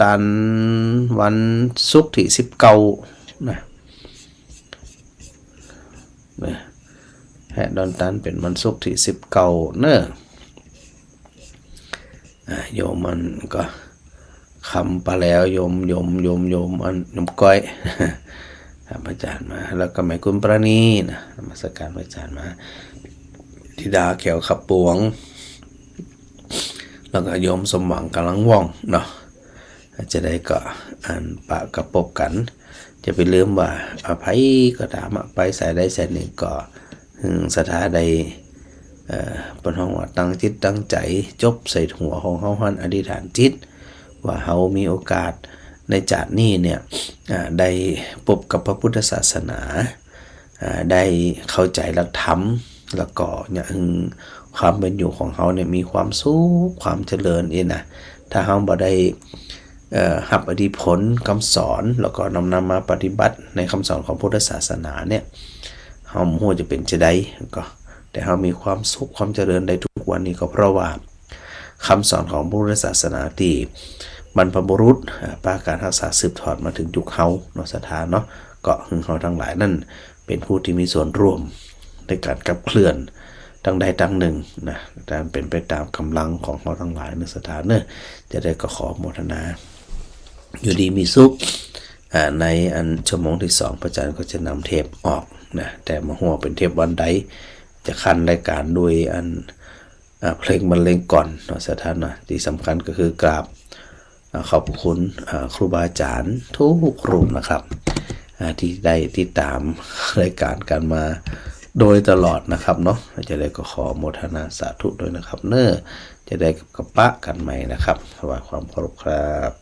ตันวันศุกร์ที่19นะแห่ดอนตันเป็นวันศุกร์ที่19เนอะโยมมันก็คำไปแล้วโยมอันโยมก้อยพระอาจารย์มาแล้วก็แม่คุณประณีนะนมัสการพระอาจารย์มาธิดาแขวขับปวงแล้วก็โยมสมหวังกำลังว่องเนาะจะได้ก็อ่านปะกระปบกันจะไปลืมว่าอภัยก็ตามไปใส่ได้ใส่หนึ่งก็สถาใดเป็นห้องว่าตั้งจิตตั้งใจจบใส่หัวของเฮาหันอธิษฐานจิตว่าเฮามีโอกาสในจาตินี้เนี่ยได้พบกับพระพุทธศาสนาได้เข้าใจหลักธรรมแล้วก็อย่างความเป็นอยู่ของเขาเนี่ยมีความสุขความเจริญเองนะถ้าเขาบ่ได้รับอิทธิพลคำสอนแล้วก็นำมาปฏิบัติในคำสอนของพุทธศาสนาเนี่ยเขาหัวจะเป็นจะได้ก็แต่เขามีความสุขความเจริญได้ทุกวันนี้ก็เพราะว่าคำสอนของพุทธศาสนาที่บรรพบุรุษปาการรักษาสืบทอดมาถึงยุคเขาเนาะสถานเนาะก็เขาทั้งหลายนั่นเป็นผู้ที่มีส่วนร่วมในการขับเคลื่อนตั้งใดตั้งหนึ่งนะแต่เป็นไปตามกำลังของเขาทั้งหลายในสถานเนอะจะได้ก็ขอโมทนาอยู่ดีมีสุขในอันชั่วโมงที่2พระอาจารย์ก็จะนำเทปออกนะแต่มาหัวเป็นเทปวันใดจะคันรายการด้วยอันเพลงบรรเลงก่อนเนาะสถานนะที่สำคัญก็คือกราบขอบคุณครูบาอาจารย์ทุกรูปนะครับที่ได้ติดตามรายการกันมาโดยตลอดนะครับเนาะจะได้ก็ขอโมทนาสาธุด้วยนะครับเนอะจะได้กับปะกันใหม่นะครับถวายความเคารพครับ